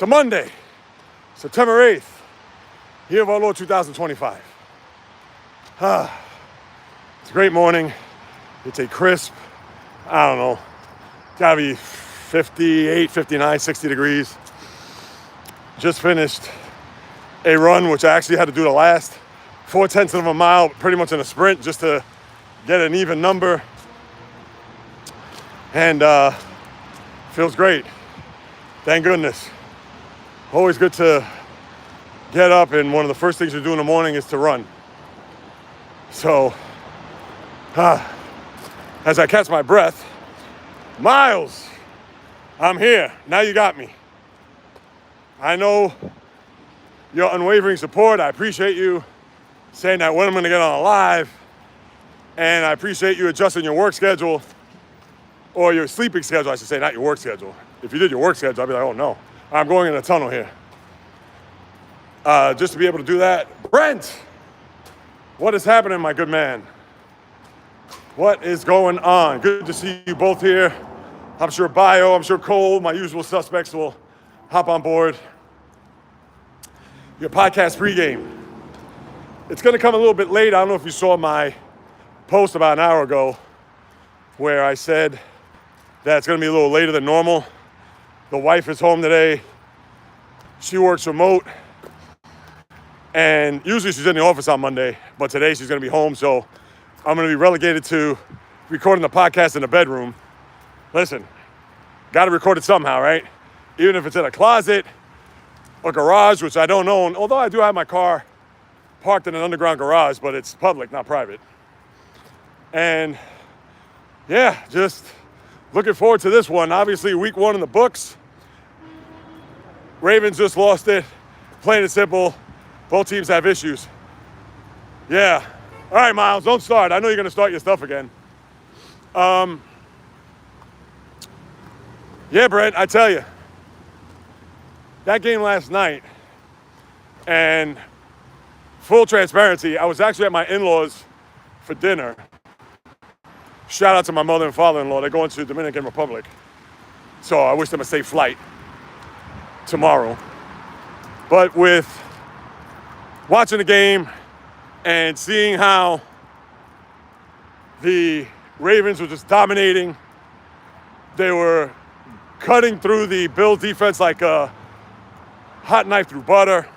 It's a Monday, September 8th, year of our Lord 2025. It's a great morning. It's a crisp, I don't know, gotta be 58, 59, 60 degrees. Just finished a run, which I actually had to do the last 0.4 of a mile, pretty much in a sprint, just to get an even number. And feels great. Thank goodness. Always good to get up, and one of the first things you do in the morning is to run. So, as I catch my breath, Miles, I'm here. Now you got me. I know your unwavering support. I appreciate you saying that when I'm going to get on a live, and I appreciate you adjusting your work schedule, or your sleeping schedule, I should say, not your work schedule. If you did your work schedule, I'd be like, oh no, I'm going in a tunnel here. Just to be able to do that. Brent, what is happening, my good man? What is going on? Good to see you both here. I'm sure Bio, I'm sure Cole, my usual suspects will hop on board. Your podcast pregame. It's gonna come a little bit late. I don't know if you saw my post about an hour ago where I said that it's gonna be a little later than normal. The wife is home today. She works remote. And usually she's in the office on Monday, but today she's gonna be home, so I'm gonna be relegated to recording the podcast in the bedroom. Listen, gotta record it somehow, right? Even if it's in a closet or garage, which I don't own, although I do have my car parked in an underground garage, but it's public, not private. And yeah, just looking forward to this one. Obviously, week one in the books. Ravens just lost it, plain and simple. Both teams have issues. Yeah. All right, Miles, don't start. I know you're going to start your stuff again. Yeah, Brent, I tell you, that game last night, and full transparency, I was actually at my in-laws for dinner. Shout out to my mother and father-in-law. They're going to the Dominican Republic. So I wish them a safe flight tomorrow. But with watching the game and seeing how the Ravens were just dominating, they were cutting through the Bills defense like a hot knife through butter.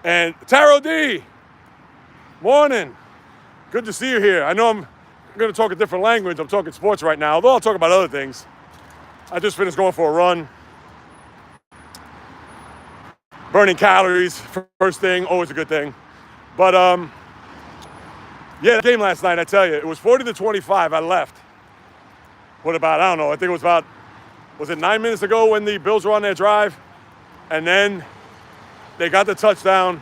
And Taro D, morning. Good to see you here. I know I'm going to talk a different language. I'm talking sports right now, although I'll talk about other things. I just finished going for a run. Burning calories, first thing, always a good thing. But, yeah, the game last night, I tell you, it was 40-25. I left. What about, I don't know, I think it was about, was it 9 minutes ago when the Bills were on their drive? And then they got the touchdown,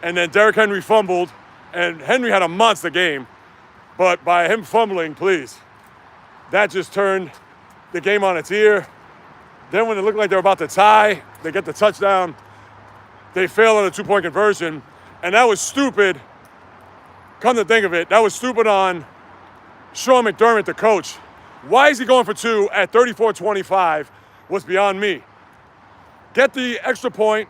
and then Derrick Henry fumbled, and Henry had a monster game. But by him fumbling, please, that just turned the game on its ear. Then when it looked like they were about to tie, they get the touchdown. They fail on a two-point conversion. And that was stupid. Come to think of it, that was stupid on Sean McDermott, the coach. Why is he going for two at 34-25 was beyond me. Get the extra point.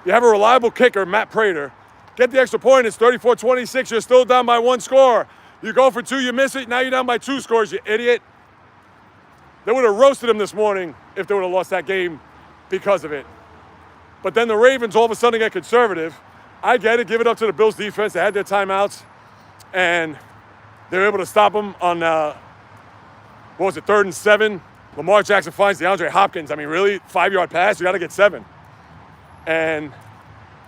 You have a reliable kicker, Matt Prater. Get the extra point, it's 34-26. You're still down by one score. You go for two, you miss it. Now you're down by 2 scores, you idiot. They would have roasted him this morning if they would have lost that game because of it. But then the Ravens all of a sudden get conservative. I get it, give it up to the Bills defense. They had their timeouts, and they were able to stop them on, 3rd and 7. Lamar Jackson finds DeAndre Hopkins. I mean, really? 5-yard pass? You got to get 7. And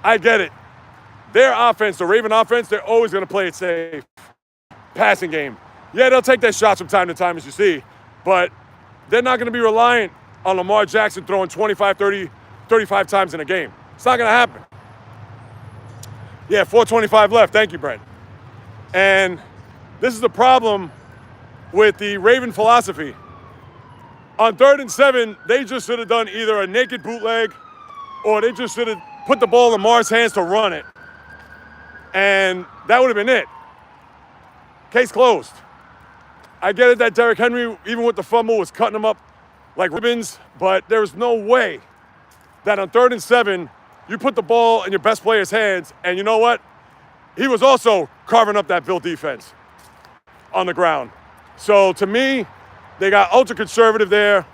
I get it. Their offense, the Raven offense, they're always going to play it safe. Passing game. Yeah, they'll take their shots from time to time, as you see, but they're not going to be reliant on Lamar Jackson throwing 25, 30, 35 times in a game. It's not going to happen. Yeah, 4:25 left. Thank you, Brent. And this is the problem with the Raven philosophy. On 3rd and 7, they just should have done either a naked bootleg or they just should have put the ball in Lamar's hands to run it. And that would have been it. Case closed. I get it that Derrick Henry, even with the fumble, was cutting him up like ribbons, but there's no way that on 3rd and 7, you put the ball in your best player's hands, and you know what? He was also carving up that Bill defense on the ground. So to me, they got ultra-conservative there,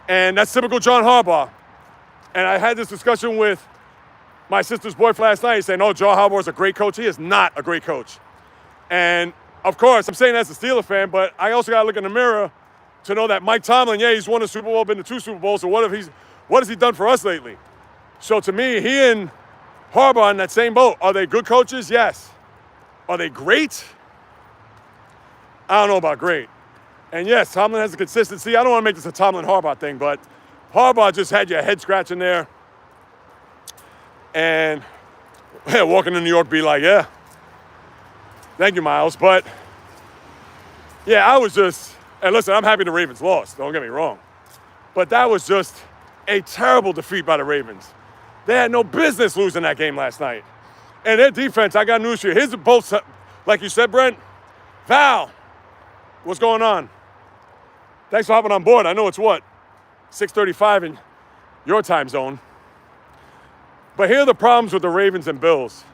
and that's typical John Harbaugh. And I had this discussion with my sister's boyfriend last night saying, oh, John Harbaugh is a great coach. He is not a great coach. And, of course, I'm saying that as a Steeler fan, but I also got to look in the mirror to know that Mike Tomlin, yeah, he's won a Super Bowl, been to 2 Super Bowls, so what has he done for us lately? So to me, he and Harbaugh in that same boat. Are they good coaches? Yes. Are they great? I don't know about great. And yes, Tomlin has the consistency. I don't want to make this a Tomlin-Harbaugh thing, but Harbaugh just had your head scratching there. And walking to New York be like, yeah, thank you, Miles. But, yeah, I was just, and listen, I'm happy the Ravens lost. Don't get me wrong. But that was just a terrible defeat by the Ravens. They had no business losing that game last night. And their defense, I got news for you. Here's both, like you said, Brent. Val, what's going on? Thanks for hopping on board. I know it's what, 6:35 in your time zone. But here are the problems with the Ravens and Bills.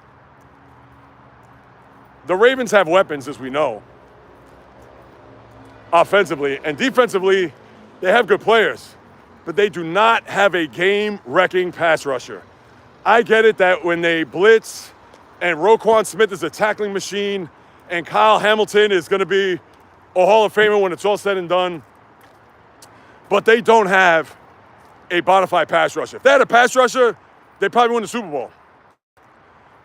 The Ravens have weapons, as we know, offensively. And defensively, they have good players. But they do not have a game-wrecking pass rusher. I get it that when they blitz and Roquan Smith is a tackling machine and Kyle Hamilton is going to be a Hall of Famer when it's all said and done, but they don't have a bona fide pass rusher. If they had a pass rusher, they'd probably win the Super Bowl.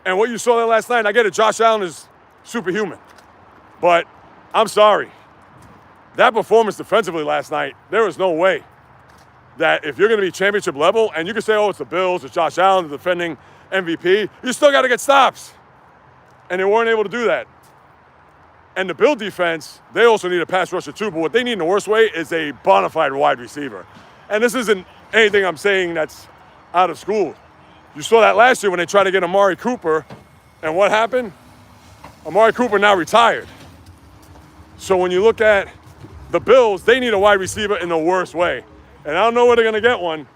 And what you saw there last night, I get it, Josh Allen is superhuman. But I'm sorry. That performance defensively last night, there was no way that if you're going to be championship level, and you can say, oh, it's the Bills, it's Josh Allen, the defending MVP, you still got to get stops. And they weren't able to do that. And the Bill defense, they also need a pass rusher too, but what they need in the worst way is a bona fide wide receiver. And this isn't anything I'm saying that's out of school. You saw that last year when they tried to get Amari Cooper, and what happened? Amari Cooper now retired. So when you look at the Bills, they need a wide receiver in the worst way. And I don't know where they're going to get one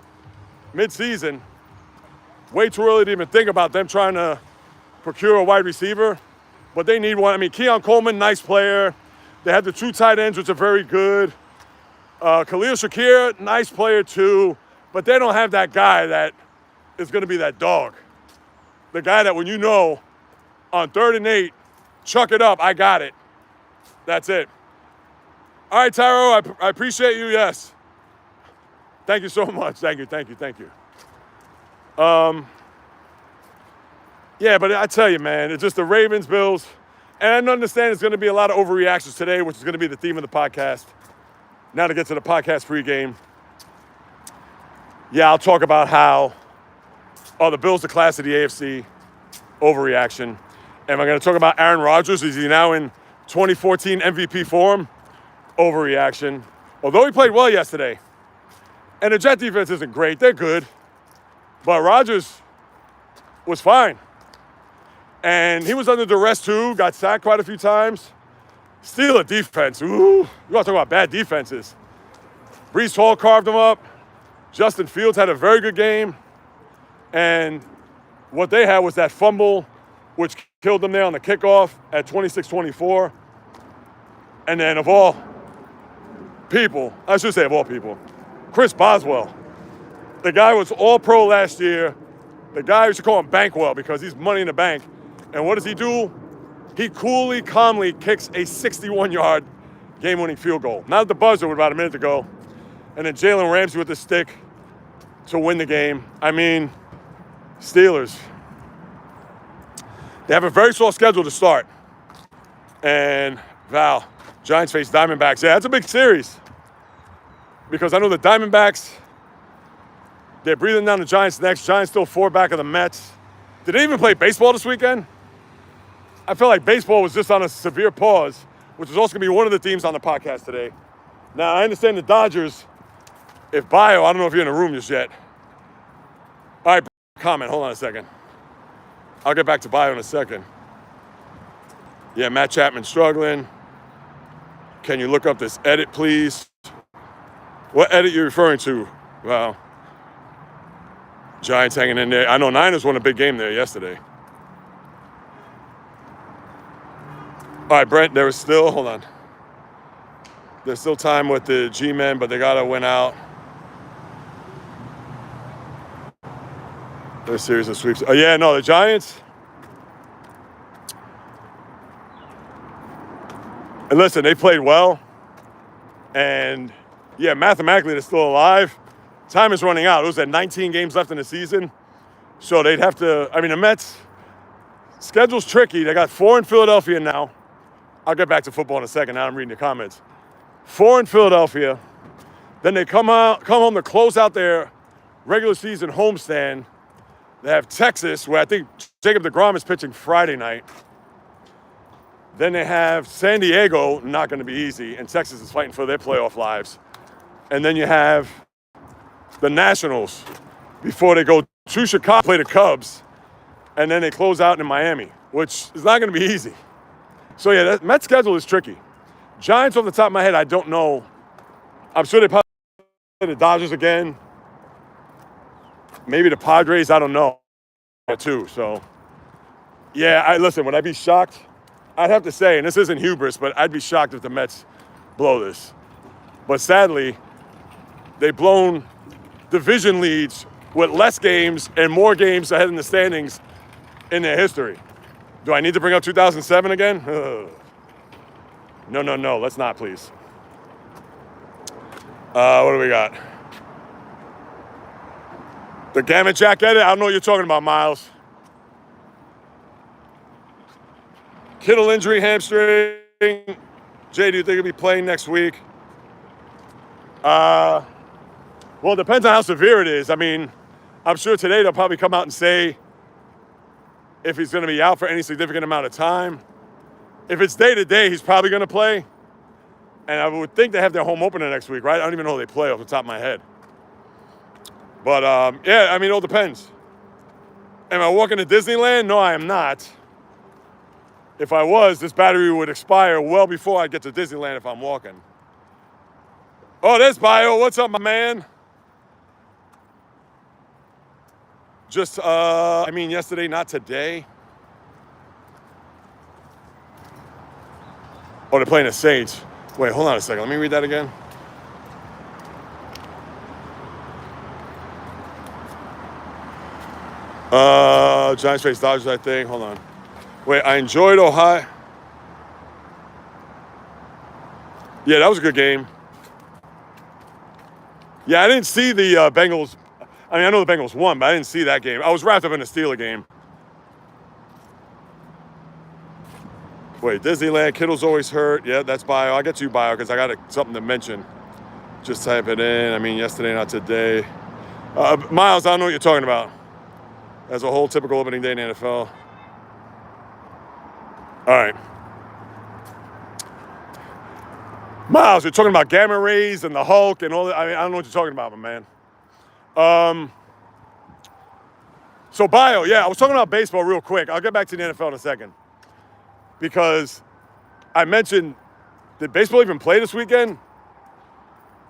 mid-season. Way too early to even think about them trying to procure a wide receiver. But they need one. I mean, Keon Coleman, nice player. They have the 2 tight ends, which are very good. Khalil Shakir, nice player too. But they don't have that guy that is going to be that dog. The guy that when you know, on 3rd and 8, chuck it up, I got it. That's it. All right, Taro, I appreciate you, yes. Thank you so much. Thank you. Yeah, but I tell you, man, it's just the Ravens, Bills. And I understand there's going to be a lot of overreactions today, which is going to be the theme of the podcast. Now to get to the podcast pregame. Yeah, I'll talk about how the Bills the class of the AFC, overreaction. And I'm going to talk about Aaron Rodgers. Is he now in 2014 MVP form? Overreaction. Although he played well yesterday. And the Jet defense isn't great. They're good. But Rodgers was fine. And he was under duress too. Got sacked quite a few times. Steeler defense. Ooh, you want to talk about bad defenses. Breece Hall carved him up. Justin Fields had a very good game. And what they had was that fumble, which killed them there on the kickoff at 26-24. And then of all people, I should say of all people, Chris Boswell. The guy was all-pro last year. The guy, we should call him Bankwell because he's money in the bank. And what does he do? He coolly, calmly kicks a 61-yard game-winning field goal. Not at the buzzer with about a minute to go. And then Jalen Ramsey with the stick to win the game. I mean, Steelers. They have a very soft schedule to start. And Val, Giants face Diamondbacks. Yeah, that's a big series. Because I know the Diamondbacks, they're breathing down the Giants' necks. Giants still 4 back of the Mets. Did they even play baseball this weekend? I feel like baseball was just on a severe pause, which is also going to be one of the themes on the podcast today. Now, I understand the Dodgers, if Bio, I don't know if you're in the room just yet. All right, comment. Hold on a second. I'll get back to Bio in a second. Yeah, Matt Chapman struggling. Can you look up this edit, please? What edit you referring to? Well, Giants hanging in there. I know Niners won a big game there yesterday. All right, Brent, there is still, hold on. There's still time with the G-men, but they got to win out. There's a series of sweeps. Oh, yeah, no, the Giants. And listen, they played well. And, yeah, mathematically, they're still alive. Time is running out. It was at 19 games left in the season. So they'd have to, I mean, the Mets, schedule's tricky. They got 4 in Philadelphia now. I'll get back to football in a second. Now I'm reading the comments. 4 in Philadelphia. Then they come home to close out their regular season homestand. They have Texas, where I think Jacob deGrom is pitching Friday night. Then they have San Diego, not going to be easy, and Texas is fighting for their playoff lives. And then you have the Nationals before they go to Chicago, play the Cubs, and then they close out in Miami, which is not going to be easy. So, yeah, that Mets schedule is tricky. Giants, off the top of my head, I don't know. I'm sure they probably play the Dodgers again. Maybe the Padres, I don't know, too. So, yeah, listen, would I be shocked? I'd have to say, and this isn't hubris, but I'd be shocked if the Mets blow this. But sadly, they've blown division leads with less games and more games ahead in the standings in their history. Do I need to bring up 2007 again? Ugh. No, let's not, please. What do we got? The Gamma Jack edit? I don't know what you're talking about, Miles. Kittle injury, hamstring. Jay, do you think he'll be playing next week? Well, it depends on how severe it is. I mean, I'm sure today they'll probably come out and say if he's going to be out for any significant amount of time. If it's day-to-day, he's probably going to play. And I would think they have their home opener next week, right? I don't even know who they play off the top of my head. But, yeah, I mean, it all depends. Am I walking to Disneyland? No, I am not. If I was, this battery would expire well before I get to Disneyland if I'm walking. Oh, there's Bio. What's up, my man? Just, yesterday, not today. Oh, they're playing the Saints. Wait, hold on a second. Let me read that again. Giants face Dodgers, I think. Hold on. Wait, I enjoyed Ohio. Yeah, that was a good game. Yeah, I didn't see the Bengals. I mean, I know the Bengals won, but I didn't see that game. I was wrapped up in the Steeler game. Wait, Disneyland, Kittle's always hurt. Yeah, that's Bio. I'll get to you, Bio, because I got something to mention. Just type it in. I mean, yesterday, not today. Miles, I don't know what you're talking about. As a whole, typical opening day in the NFL. All right. Miles, you're talking about gamma rays and the Hulk and all that. I mean, I don't know what you're talking about, my man. So, Bio, yeah, I was talking about baseball real quick. I'll get back to the NFL in a second. Because I mentioned, did baseball even play this weekend?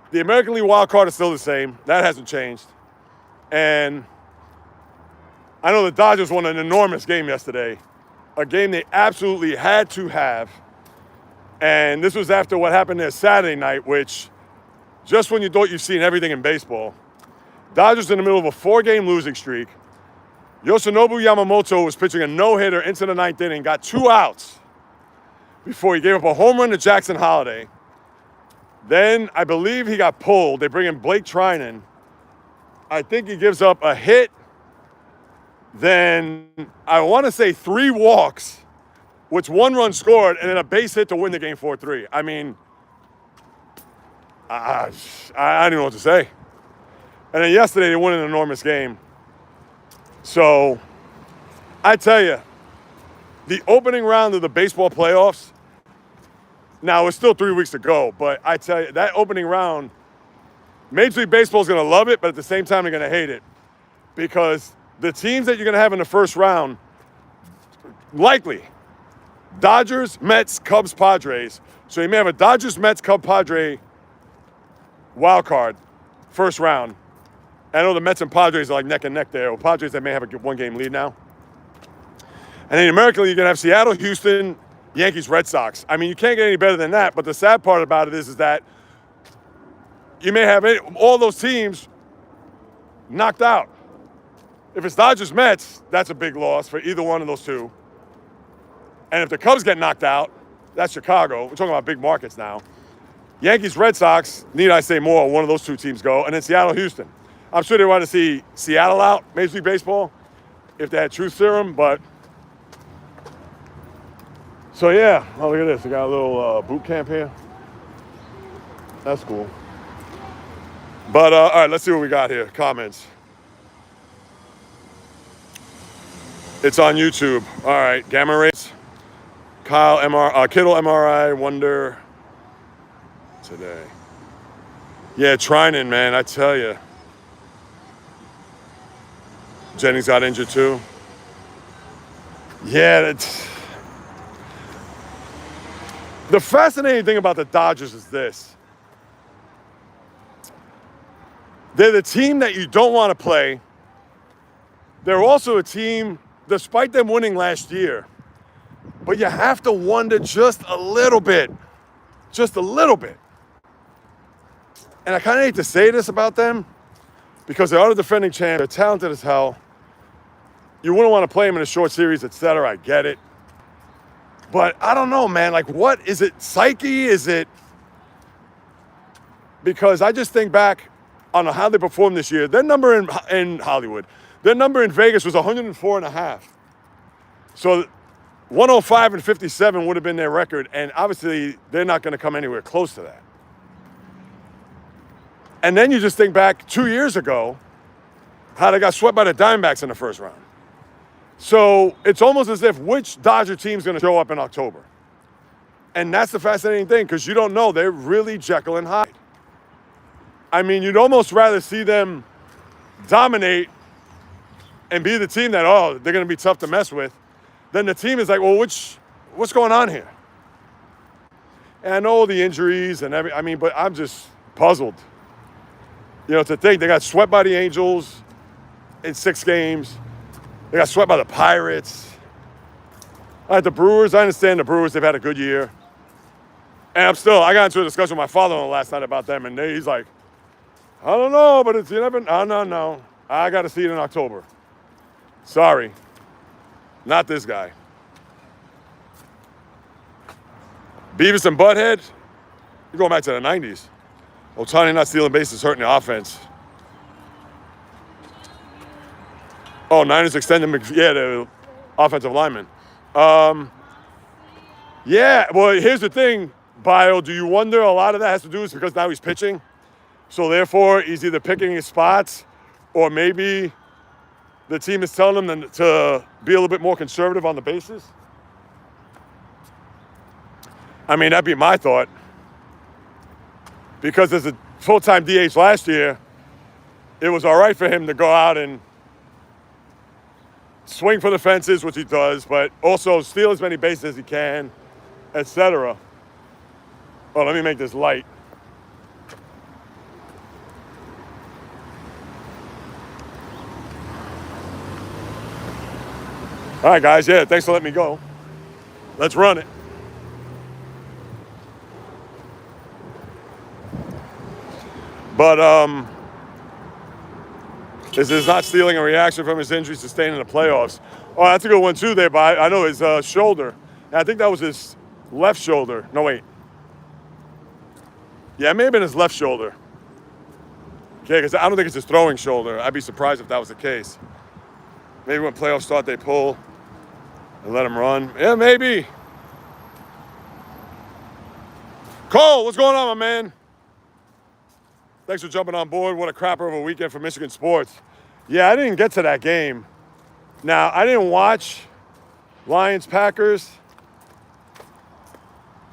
The American League wild card is still the same. That hasn't changed. And I know the Dodgers won an enormous game yesterday. A game they absolutely had to have. And this was after what happened there Saturday night, which just when you thought you've seen everything in baseball, Dodgers in the middle of a 4-game losing streak. Yoshinobu Yamamoto was pitching a no-hitter into the 9th inning, got 2 outs before he gave up a home run to Jackson Holliday. Then I believe he got pulled. They bring in Blake Trinan. I think he gives up a hit. Then I want to say 3 walks, which 1 run scored, and then a base hit to win the game 4-3. I mean, I don't know what to say. And then yesterday they won an enormous game. So I tell you, the opening round of the baseball playoffs, now it's still 3 weeks to go, but I tell you, that opening round, Major League Baseball is going to love it, but at the same time, they're going to hate it. Because the teams that you're going to have in the first round, likely, Dodgers, Mets, Cubs, Padres. So you may have a Dodgers, Mets, Cubs, Padre wild card, first round. I know the Mets and Padres are like neck and neck there. Well, Padres, they may have a 1-game lead now. And in the American League, you're going to have Seattle, Houston, Yankees, Red Sox. I mean, you can't get any better than that. But the sad part about it is that you may have all those teams knocked out. If it's Dodgers, Mets, that's a big loss for either one of those two. And if the Cubs get knocked out, that's Chicago. We're talking about big markets now. Yankees, Red Sox, need I say more, one of those two teams go. And then Seattle, Houston. I'm sure they want to see Seattle out, Major League Baseball, if they had truth serum, but. So yeah, oh, look at this. We got a little boot camp here. That's cool. But all right, let's see what we got here. Comments. It's on YouTube. All right, gamma rays. Kittle MRI wonder today. Yeah, Trinan, man, I tell you. Jennings got injured too. Yeah, that's. The fascinating thing about the Dodgers is this. They're the team that you don't want to play. They're also a team, despite them winning last year, but you have to wonder just a little bit. Just a little bit. And I kind of hate to say this about them because they are the defending champ. They're talented as hell. You wouldn't want to play them in a short series, etc. I get it. But I don't know, man. Like, what? Is it psyche? Is it? Because I just think back on how they performed this year. Their number in Hollywood, their number in Vegas was 104.5. So 105 and 57 would have been their record. And obviously, they're not going to come anywhere close to that. And then you just think back 2 years ago, how they got swept by the Diamondbacks in the first round. So it's almost as if which Dodger team's going to show up in October. And that's the fascinating thing, because you don't know. They're really Jekyll and Hyde. I mean, you'd almost rather see them dominate and be the team that, oh, they're going to be tough to mess with, than the team is like, well, what's going on here? And I know the injuries and but I'm just puzzled. You know, to think they got swept by the Angels in 6 games. They got swept by the Pirates. All right, the Brewers, I understand the Brewers, they've had a good year. And I got into a discussion with my father-in-law last night about them, and he's like, I don't know, but no. I got to see it in October. Sorry. Not this guy. Beavis and Butthead, you're going back to the 90s. Ohtani not stealing bases, hurting the offense. Oh, Niners extending, the offensive lineman. Yeah, well, here's the thing, Bio. Do you wonder a lot of that has to do with because now he's pitching? So therefore, he's either picking his spots or maybe the team is telling him to be a little bit more conservative on the bases? I mean, that'd be my thought. Because as a full-time DH last year, it was all right for him to go out and swing for the fences, which he does, but also steal as many bases as he can, etc. Oh, let me make this light. All right, guys, yeah, thanks for letting me go. Let's run it. But this is not stealing a reaction from his injury sustained in the playoffs. Oh, that's a good one too there, but I know his shoulder. And I think that was his left shoulder. No, wait. Yeah, it may have been his left shoulder. Okay, because I don't think it's his throwing shoulder. I'd be surprised if that was the case. Maybe when playoffs start, they pull and let him run. Yeah, maybe. Cole, what's going on, my man? Thanks for jumping on board. What a crapper of a weekend for Michigan sports. Yeah, I didn't get to that game. Now, I didn't watch Lions-Packers.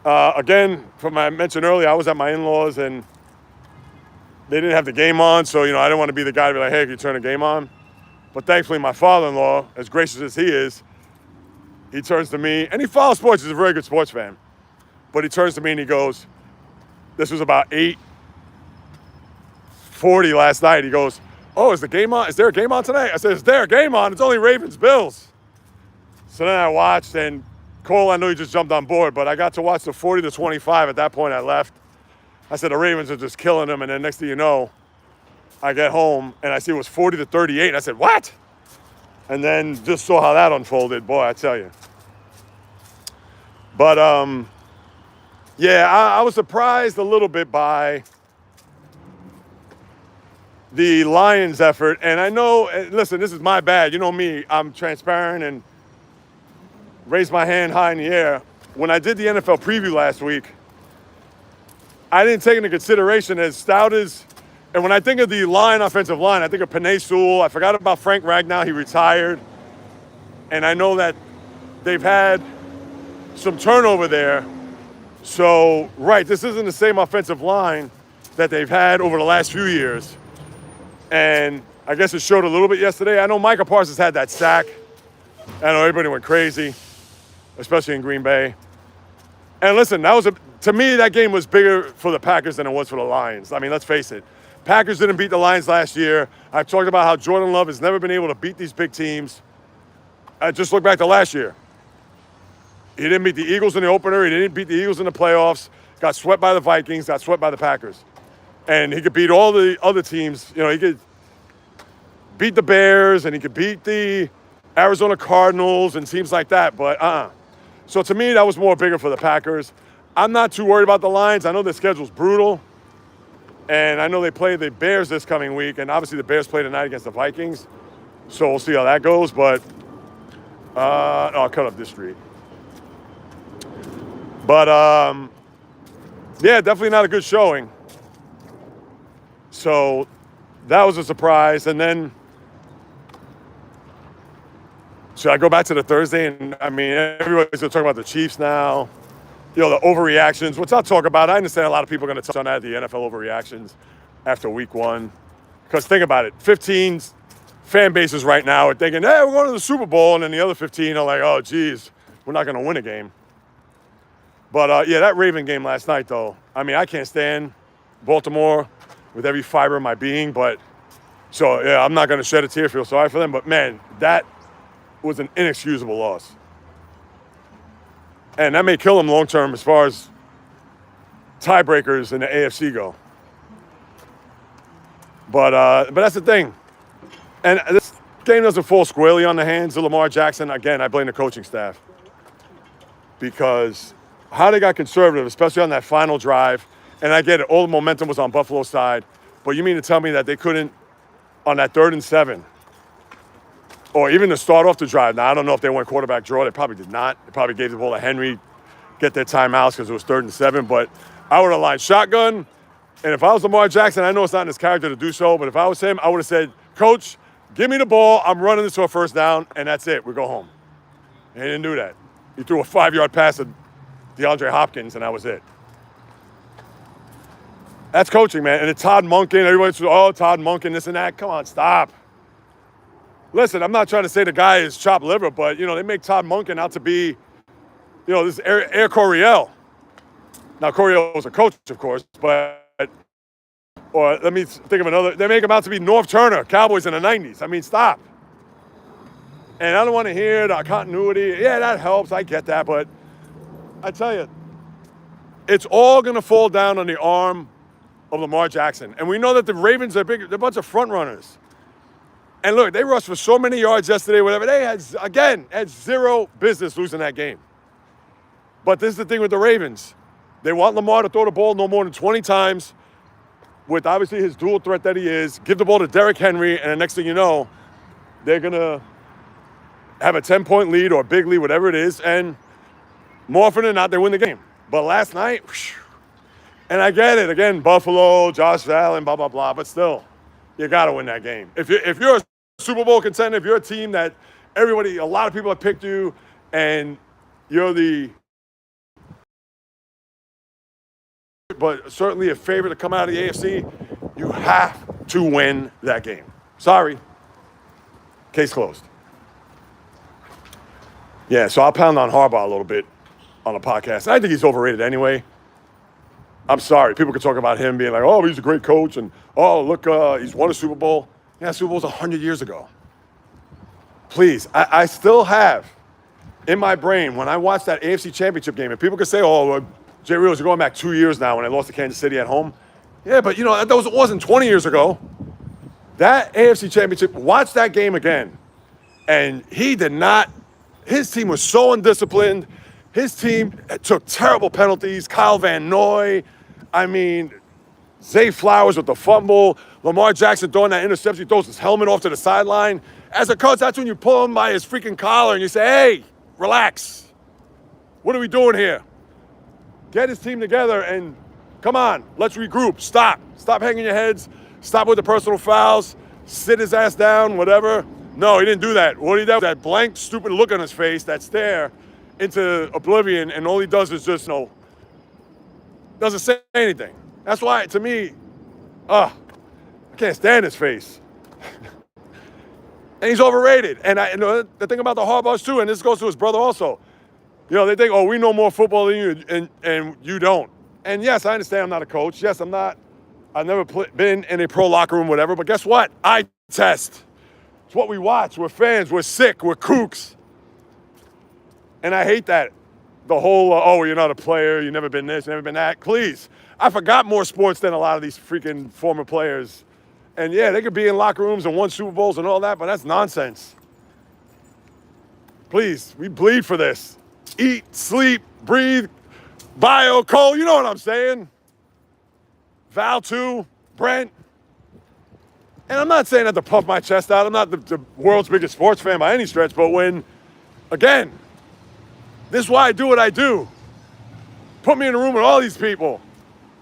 Again, from I mentioned earlier, I was at my in-laws and they didn't have the game on, so, I didn't want to be the guy to be like, hey, can you turn the game on? But thankfully, my father-in-law, as gracious as he is, he turns to me, and he follows sports. He's a very good sports fan. But he turns to me and he goes, this was about 8 40 last night. He goes, oh, is the game on? Is there a game on tonight? I said, is there a game on? It's only Ravens-Bills. So then I watched, and Cole, I know he just jumped on board, but I got to watch the 40-25. At that point, I left. I said, the Ravens are just killing them. And then next thing you know, I get home, and I see it was 40-38. And I said, what? And then just saw how that unfolded. Boy, I tell you. But, yeah, I was surprised a little bit by the Lions' effort. And I know, listen, this is my bad. You know me. I'm transparent and raise my hand high in the air. When I did the NFL preview last week, I didn't take into consideration as stout as, and when I think of the line, offensive line, I think of Penei Sewell. I forgot about Frank Ragnow. He retired. And I know that they've had some turnover there. So, right, this isn't the same offensive line that they've had over the last few years. And I guess it showed a little bit yesterday. I know Micah Parsons had that sack. I know everybody went crazy, especially in Green Bay. And listen, to me, that game was bigger for the Packers than it was for the Lions. I mean, let's face it. Packers didn't beat the Lions last year. I've talked about how Jordan Love has never been able to beat these big teams. Just look back to last year. He didn't beat the Eagles in the opener. He didn't beat the Eagles in the playoffs. Got swept by the Vikings. Got swept by the Packers. And he could beat all the other teams. You know, he could beat the Bears and he could beat the Arizona Cardinals and teams like that. But So to me, that was more bigger for the Packers. I'm not too worried about the Lions. I know their schedule's brutal. And I know they play the Bears this coming week. And obviously the Bears play tonight against the Vikings. So we'll see how that goes. But I'll cut up this street. But, yeah, definitely not a good showing. So that was a surprise. And then, should I go back to the Thursday? And, I mean, everybody's talking about the Chiefs now. You know, the overreactions, which I'll talk about. I understand a lot of people are going to touch on that, the NFL overreactions after week one. Because think about it, 15 fan bases right now are thinking, hey, we're going to the Super Bowl. And then the other 15 are like, oh, geez, we're not going to win a game. But, yeah, that Raven game last night, though, I mean, I can't stand Baltimore with every fiber of my being. But, so, yeah, I'm not going to shed a tear, feel sorry for them. But, man, that was an inexcusable loss. And that may kill them long-term as far as tiebreakers in the AFC go. But that's the thing. And this game doesn't fall squarely on the hands of Lamar Jackson. Again, I blame the coaching staff. Because how they got conservative, especially on that final drive, and I get it, all the momentum was on Buffalo's side, but you mean to tell me that they couldn't, on that 3rd and 7, or even to start off the drive. Now, I don't know if they went quarterback draw. They probably did not. They probably gave the ball to Henry, get their timeouts because it was 3rd and 7. But I would have lined shotgun. And if I was Lamar Jackson, I know it's not in his character to do so, but if I was him, I would have said, Coach, give me the ball. I'm running this to a first down, and that's it. We go home. And he didn't do that. He threw a 5-yard pass to DeAndre Hopkins, and that was it. That's coaching, man. And it's Todd Monken. Everybody's, Todd Monken, this and that. Come on, stop. Listen, I'm not trying to say the guy is chopped liver, but, you know, they make Todd Monken out to be, you know, this Air Coryell. Now, Coryell was a coach, of course, but, or let me think of another. They make him out to be North Turner, Cowboys in the 90s. I mean, stop. And I don't want to hear the continuity. Yeah, that helps. I get that. But I tell you, it's all going to fall down on the arm of Lamar Jackson. And we know that the Ravens are big. They're a bunch of front runners. And look, they rushed for so many yards yesterday, whatever. They had zero business losing that game. But this is the thing with the Ravens. They want Lamar to throw the ball no more than 20 times with obviously his dual threat that he is. Give the ball to Derrick Henry, and the next thing you know, they're going to have a 10-point lead or a big lead, whatever it is, and more often than not, they win the game. But last night, and I get it, again, Buffalo, Josh Allen, blah, blah, blah, but still, you got to win that game. If you're a Super Bowl contender, if you're a team that a lot of people have picked you, and you're but certainly a favorite to come out of the AFC, you have to win that game. Sorry. Case closed. Yeah, so I'll pound on Harbaugh a little bit on the podcast. I think he's overrated anyway. I'm sorry. People could talk about him being like, oh, he's a great coach, and oh, look, he's won a Super Bowl. Yeah, Super Bowl's 100 years ago. Please, I still have in my brain when I watched that AFC Championship game, and people could say, oh, JAYREELZ, you're going back 2 years now when I lost to Kansas City at home. Yeah, but that wasn't 20 years ago. That AFC Championship, watch that game again. And he did not, his team was so undisciplined. His team took terrible penalties. Kyle Van Noy, Zay Flowers with the fumble. Lamar Jackson throwing that interception. He throws his helmet off to the sideline. As a coach, that's when you pull him by his freaking collar and you say, hey, relax. What are we doing here? Get his team together and come on, let's regroup. Stop. Stop hanging your heads. Stop with the personal fouls. Sit his ass down, whatever. No, he didn't do that. What he did was that blank, stupid look on his face, that stare into oblivion, and all he does is just, doesn't say anything. That's why, to me, I can't stand his face. And he's overrated. And the thing about the Harbaughs, too, and this goes to his brother also, they think, oh, we know more football than you, and you don't. And yes, I understand I'm not a coach. Yes, I've never been in a pro locker room, whatever, but guess what? I test. It's what we watch. We're fans. We're sick. We're kooks. And I hate that. The whole, oh, you're not a player. You've never been this, never been that. Please. I forgot more sports than a lot of these freaking former players. And yeah, they could be in locker rooms and won Super Bowls and all that, but that's nonsense. Please, we bleed for this. Eat, sleep, breathe, bio, Cole, you know what I'm saying? Val too, Brent. And I'm not saying that to puff my chest out. I'm not the world's biggest sports fan by any stretch, but again, this is why I do what I do. Put me in a room with all these people,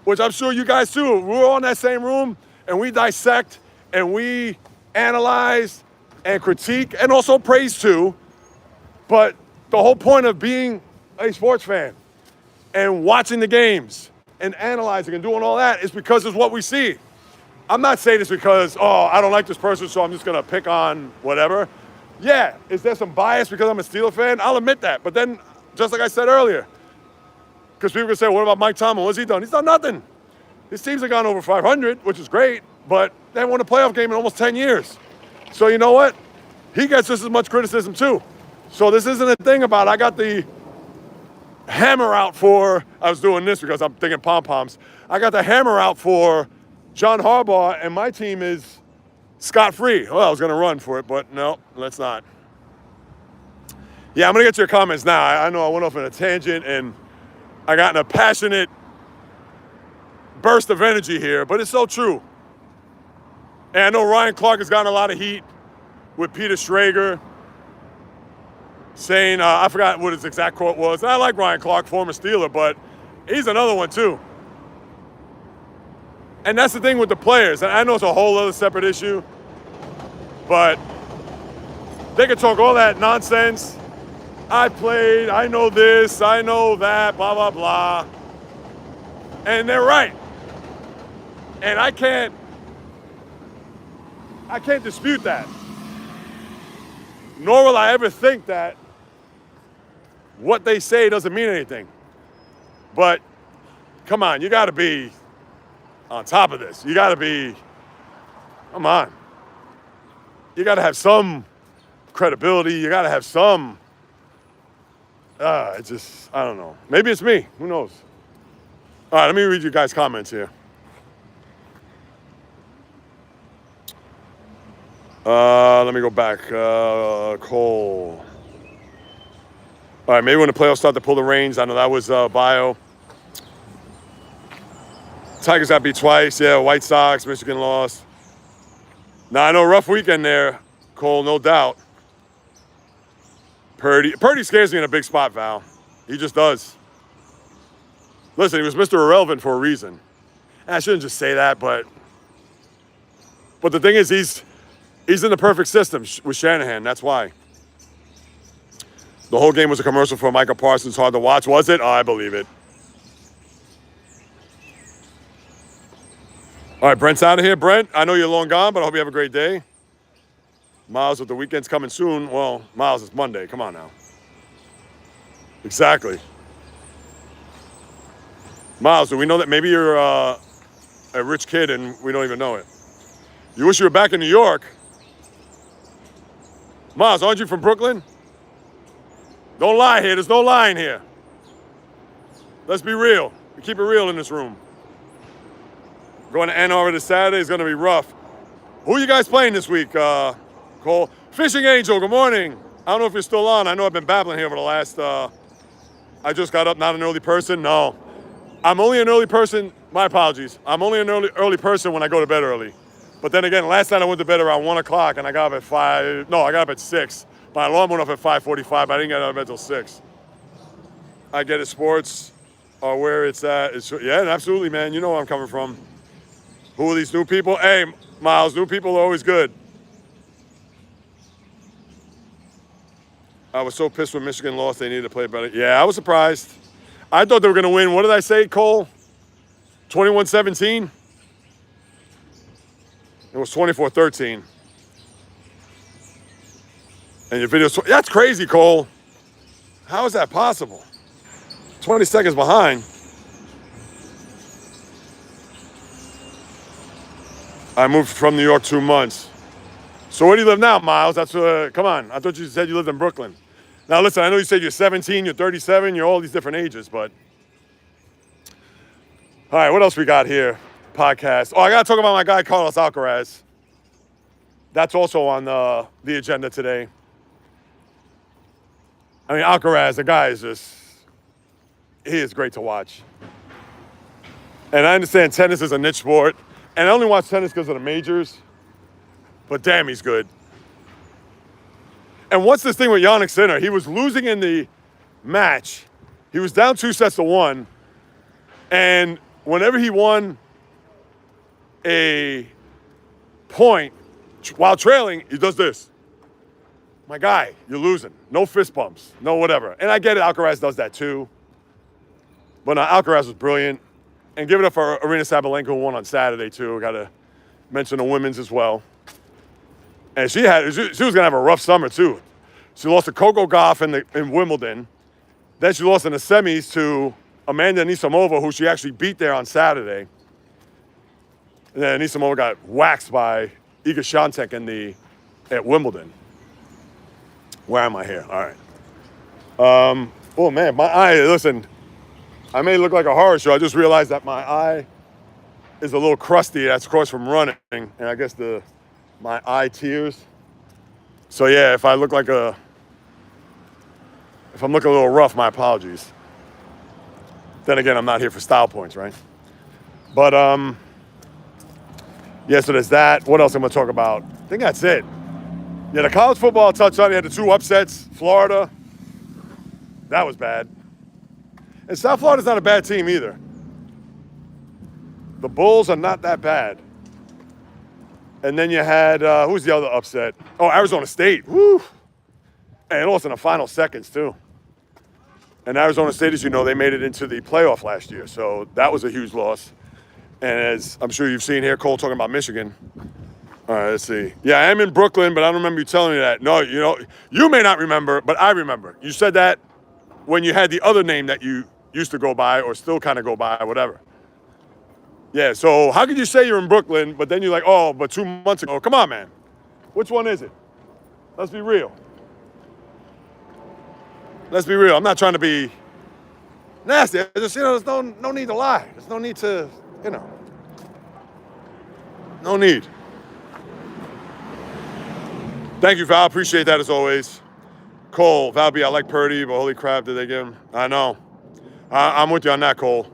which I'm sure you guys too. We're all in that same room, and we dissect, and we analyze, and critique, and also praise too. But the whole point of being a sports fan and watching the games and analyzing and doing all that is because it's what we see. I'm not saying this because, I don't like this person, so I'm just going to pick on whatever. Yeah, is there some bias because I'm a Steelers fan? I'll admit that. But then, just like I said earlier, because people can say, what about Mike Tomlin? What's he done? He's done nothing. His teams have gone over 500, which is great, but they haven't won a playoff game in almost 10 years. So you know what? He gets just as much criticism too. So this isn't a thing about I got the hammer out for, I was doing this because I'm thinking pom-poms. I got the hammer out for John Harbaugh, and my team is scot-free. Well, I was going to run for it, but no, let's not. Yeah, I'm going to get to your comments now. I know I went off on a tangent, and I got in a passionate burst of energy here, but it's so true. And I know Ryan Clark has gotten a lot of heat with Peter Schrager saying, I forgot what his exact quote was. And I like Ryan Clark, former Steeler, but he's another one too. And that's the thing with the players. And I know it's a whole other separate issue, but they can talk all that nonsense. I played, I know this, I know that, blah, blah, blah. And they're right. And I can't dispute that. Nor will I ever think that what they say doesn't mean anything. But come on, you got to be on top of this. You got to be, come on. You got to have some credibility. You got to have some, I don't know. Maybe it's me. Who knows? All right, let me read you guys' comments here. Let me go back. Cole. All right, maybe when the playoffs start to pull the reins. I know that was Bio. Tigers got beat twice. Yeah, White Sox, Michigan lost. Now, I know rough weekend there, Cole, no doubt. Purdy scares me in a big spot, Val. He just does. Listen, he was Mr. Irrelevant for a reason. And I shouldn't just say that, but the thing is, he's in the perfect system with Shanahan. That's why. The whole game was a commercial for Micah Parsons. Hard to watch. Was it? Oh, I believe it. All right, Brent's out of here. Brent, I know you're long gone, but I hope you have a great day. Miles, with the weekend's coming soon. Well, Miles, it's Monday. Come on now. Exactly. Miles, do we know that maybe you're a rich kid and we don't even know it? You wish you were back in New York. Miles, aren't you from Brooklyn? Don't lie here. There's no lying here. Let's be real. We keep it real in this room. Going to Ann Arbor this Saturday is going to be rough. Who are you guys playing this week, Cole? Fishing Angel, good morning. I don't know if you're still on. I know I've been babbling here over the last, I just got up, not an early person. No, I'm only an early person. My apologies. I'm only an early person when I go to bed early. But then again, last night I went to bed around 1 o'clock and I got up at 5. No, I got up at 6. My alarm went off at 5:45. I didn't get out of bed till 6. I get it, sports are where it's at. Yeah, absolutely, man. You know where I'm coming from. Who are these new people? Hey, Miles, new people are always good. I was so pissed when Michigan lost. They needed to play better. Yeah, I was surprised. I thought they were going to win. What did I say, Cole? 21-17? It was 24-13. And your video's... That's crazy, Cole. How is that possible? 20 seconds behind. I moved from New York 2 months. So where do you live now, Miles? That's come on. I thought you said you lived in Brooklyn. Now listen, I know you said you're 17, you're 37, you're all these different ages, but all right, what else we got here? Podcast. Oh, I gotta talk about my guy Carlos Alcaraz. That's also on the agenda today. I mean, Alcaraz, the guy is he is great to watch. And I understand tennis is a niche sport, and I only watch tennis because of the majors. But damn, he's good. And what's this thing with Jannik Sinner? He was losing in the match. He was down 2-1. And whenever he won a point while trailing, he does this. My guy, you're losing. No fist bumps, no whatever. And I get it, Alcaraz does that too. But Alcaraz was brilliant. And give it up for Aryna Sabalenka, who won on Saturday too. Got to mention the women's as well. And she was going to have a rough summer, too. She lost to Coco Gauff in Wimbledon. Then she lost in the semis to Amanda Anisimova, who she actually beat there on Saturday. And then Anisimova got waxed by Iga Świątek at Wimbledon. Where am I here? All right. Oh, man, my eye, listen, I may look like a horror show. I just realized that my eye is a little crusty. That's, of course, from running. And I guess my eye tears. So yeah, if I'm looking a little rough, my apologies. Then again, I'm not here for style points, right? But yeah, so there's that. What else I'm gonna talk about? I think that's it. Yeah, the college football I'll touch on. You had the 2 upsets, Florida. That was bad. And South Florida's not a bad team either. The Bulls are not that bad. And then you had, who's the other upset? Oh, Arizona State. Woo! And it lost in the final seconds, too. And Arizona State, as you know, they made it into the playoff last year. So that was a huge loss. And as I'm sure you've seen here, Cole talking about Michigan. All right, let's see. Yeah, I am in Brooklyn, but I don't remember you telling me that. No, you may not remember, but I remember. You said that when you had the other name that you used to go by or still kind of go by, whatever. Yeah, so how could you say you're in Brooklyn, but then you're like, oh, but 2 months ago. Come on, man. Which one is it? Let's be real. Let's be real. I'm not trying to be nasty. I just, there's no need to lie. There's no need to, no need. Thank you, Val. Appreciate that as always. Cole, Val B, I like Purdy, but holy crap, did they give him? I know. I'm with you on that, Cole.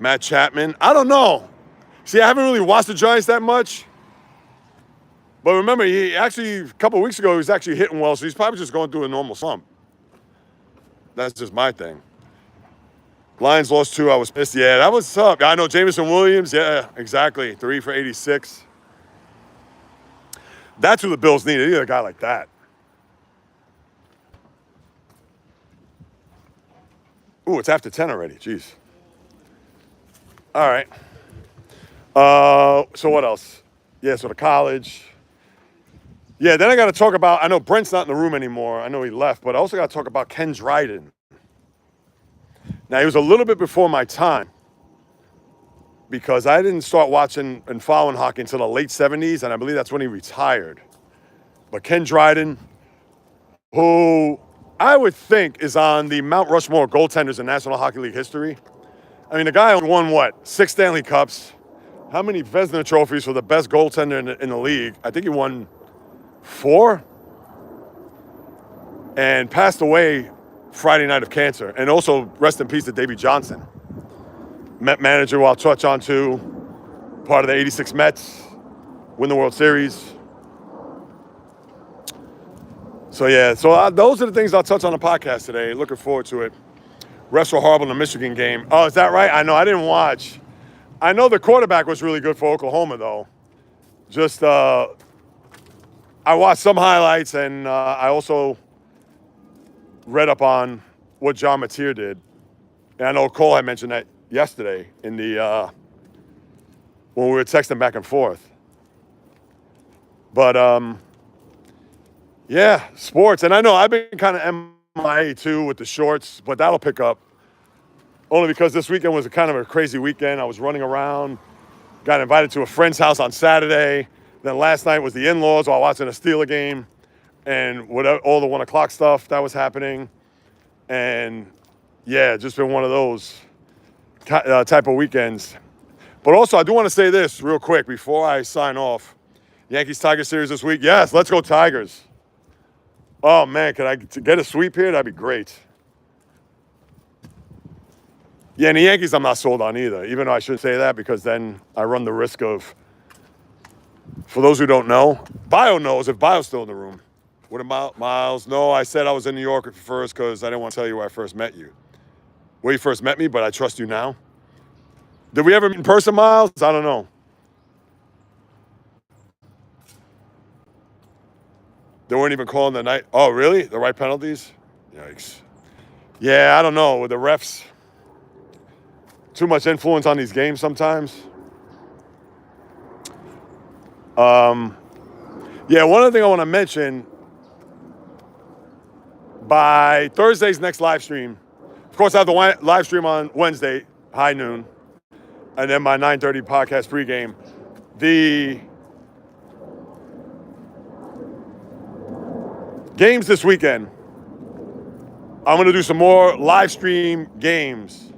Matt Chapman, I don't know. See, I haven't really watched the Giants that much. But remember, he actually, a couple of weeks ago, he was actually hitting well, so he's probably just going through a normal slump. That's just my thing. Lions lost 2, I was pissed. Yeah, that was tough. I know Jameson Williams, yeah, exactly. 3 for 86. That's who the Bills needed. They need a guy like that. Ooh, it's after 10 already. Jeez. All right. So what else? Yeah, so the college. Yeah, then I got to talk about, I know Brent's not in the room anymore. I know he left, but I also got to talk about Ken Dryden. Now, he was a little bit before my time because I didn't start watching and following hockey until the late 70s, and I believe that's when he retired. But Ken Dryden, who I would think is on the Mount Rushmore goaltenders in National Hockey League history. I mean, the guy won, what, 6 Stanley Cups? How many Vezina trophies for the best goaltender in the league? I think he won 4 and passed away Friday night of cancer. And also, rest in peace to Davey Johnson. Met manager, who I'll touch on too, part of the 86 Mets, win the World Series. So yeah, those are the things I'll touch on the podcast today. Looking forward to it. Refs were horrible in the Michigan game. Oh, is that right? I know, I didn't watch. I know the quarterback was really good for Oklahoma, though. Just, I watched some highlights, and I also read up on what John Mateer did. And I know Cole had mentioned that yesterday in the when we were texting back and forth. But yeah, sports. And I know I've been kind of MIA too with the shorts, but that'll pick up. Only because this weekend was a kind of a crazy weekend. I was running around, got invited to a friend's house on Saturday. Then last night was the in-laws while watching a Steeler game and all the 1 o'clock stuff that was happening. And yeah, just been one of those type of weekends. But also, I do want to say this real quick before I sign off. Yankees-Tigers series this week. Yes, let's go Tigers. Oh, man, can I get a sweep here? That'd be great. Yeah, and the Yankees I'm not sold on either, even though I shouldn't say that because then I run the risk of, for those who don't know, Bio knows if Bio's still in the room. What about Miles? No, I said I was in New York first because I didn't want to tell you where I first met you. Where you first met me, but I trust you now. Did we ever meet in person, Miles? I don't know. They weren't even calling the night. Oh, really? The right penalties? Yikes. Yeah, I don't know. With the refs, too much influence on these games sometimes. Yeah, one other thing I want to mention, by Thursday's next live stream, of course, I have the live stream on Wednesday, high noon, and then my 9:30 podcast pregame. The games this weekend, I'm going to do some more live stream games.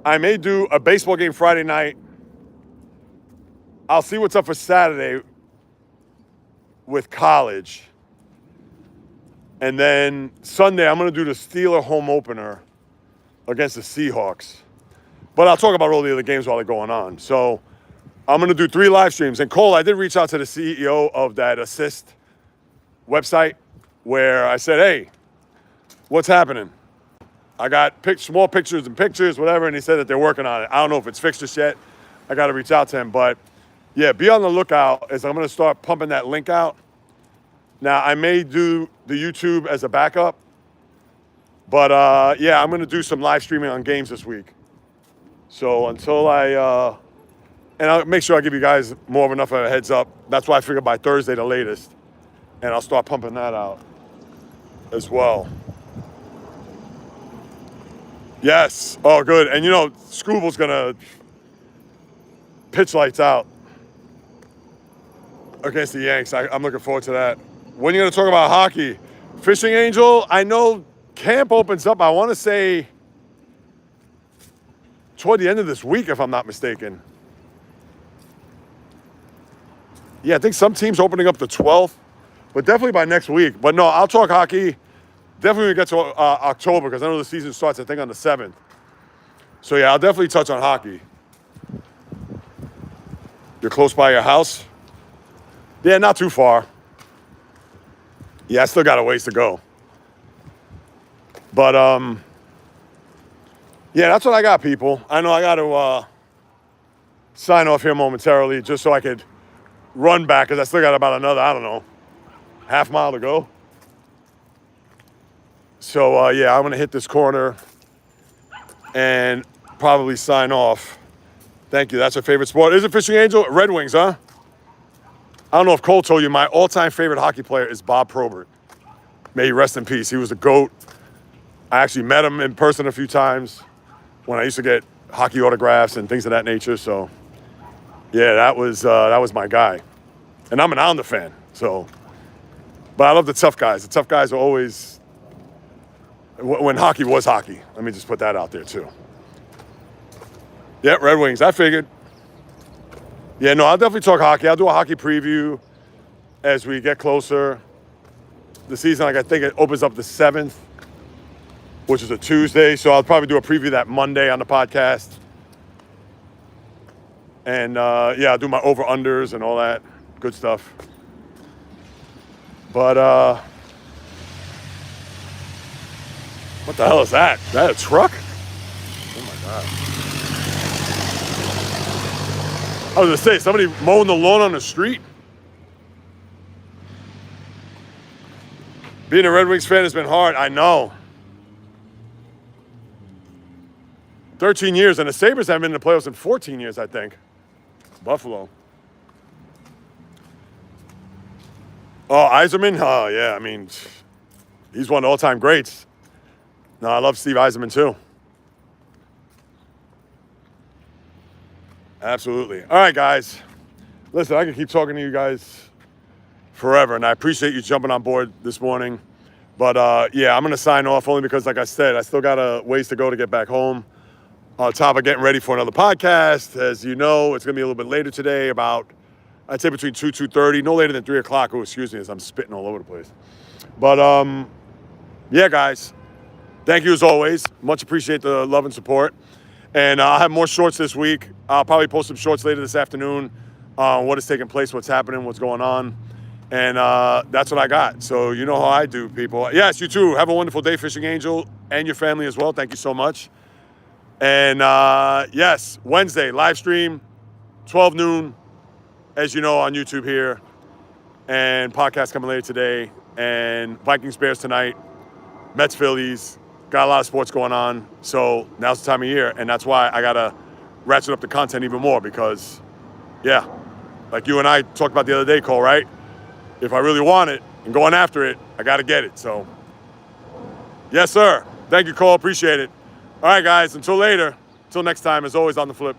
I may do a baseball game Friday night. I'll see what's up for Saturday with college. And then Sunday, I'm going to do the Steeler home opener against the Seahawks. But I'll talk about all the other games while they're going on. So I'm going to do 3 live streams. And Cole, I did reach out to the CEO of that Assist website where I said, hey, what's happening? I got small pictures, whatever, and he said that they're working on it. I don't know if it's fixed just yet. I got to reach out to him. But, yeah, be on the lookout as I'm going to start pumping that link out. Now, I may do the YouTube as a backup. But, yeah, I'm going to do some live streaming on games this week. So until and I'll make sure I give you guys more of enough of a heads up. That's why I figured by Thursday the latest. And I'll start pumping that out as well. Yes. Oh, good. And, Scooble's going to pitch lights out against the Yanks. I'm looking forward to that. When are you going to talk about hockey? Fishing Angel, I know camp opens up, I want to say, toward the end of this week, if I'm not mistaken. Yeah, I think some teams opening up the 12th, but definitely by next week. But no, I'll talk hockey. Definitely when we get to October, because I know the season starts, I think, on the 7th. So, yeah, I'll definitely touch on hockey. You're close by your house? Yeah, not too far. Yeah, I still got a ways to go. But, yeah, that's what I got, people. I know I got to sign off here momentarily just so I could run back, because I still got about another, I don't know, half mile to go. So, yeah, I'm going to hit this corner and probably sign off. Thank you. That's your favorite sport. Is it Fishing Angel? Red Wings, huh? I don't know if Cole told you, my all-time favorite hockey player is Bob Probert. May he rest in peace. He was the GOAT. I actually met him in person a few times when I used to get hockey autographs and things of that nature. So, yeah, that was my guy. And I'm an Islander fan, so. But I love the tough guys. The tough guys are always, when hockey was hockey. Let me just put that out there, too. Yeah, Red Wings. I figured. Yeah, no, I'll definitely talk hockey. I'll do a hockey preview as we get closer. The season, like I think it opens up the 7th, which is a Tuesday. So I'll probably do a preview that Monday on the podcast. And, yeah, I'll do my over-unders and all that good stuff. But, what the hell is that? Is that a truck? Oh, my God. I was going to say, somebody mowing the lawn on the street? Being a Red Wings fan has been hard. I know. 13 years, and the Sabres haven't been in the playoffs in 14 years, I think. Buffalo. Oh, Yzerman? Oh, yeah, I mean, he's one of the all-time greats. No, I love Steve Yzerman, too. Absolutely. All right, guys. Listen, I can keep talking to you guys forever, and I appreciate you jumping on board this morning. But, yeah, I'm going to sign off only because, like I said, I still got a ways to go to get back home. On top of getting ready for another podcast. As you know, it's going to be a little bit later today, about, I'd say between 2:30, no later than 3 o'clock. Oh, excuse me, as I'm spitting all over the place. But, yeah, guys, thank you as always. Much appreciate the love and support. And I'll have more shorts this week. I'll probably post some shorts later this afternoon on what is taking place, what's happening, what's going on. And that's what I got. So you know how I do, people. Yes, you too. Have a wonderful day, Fishing Angel, and your family as well. Thank you so much. And, yes, Wednesday, live stream, 12 noon, as you know, on YouTube here. And podcast coming later today. And Vikings Bears tonight, Mets Phillies. Got a lot of sports going on. So now's the time of year. And that's why I got to ratchet up the content even more because, yeah, like you and I talked about the other day, Cole, right? If I really want it and going after it, I got to get it. So, yes, sir. Thank you, Cole. Appreciate it. All right, guys, until later, until next time, as always, on the flip.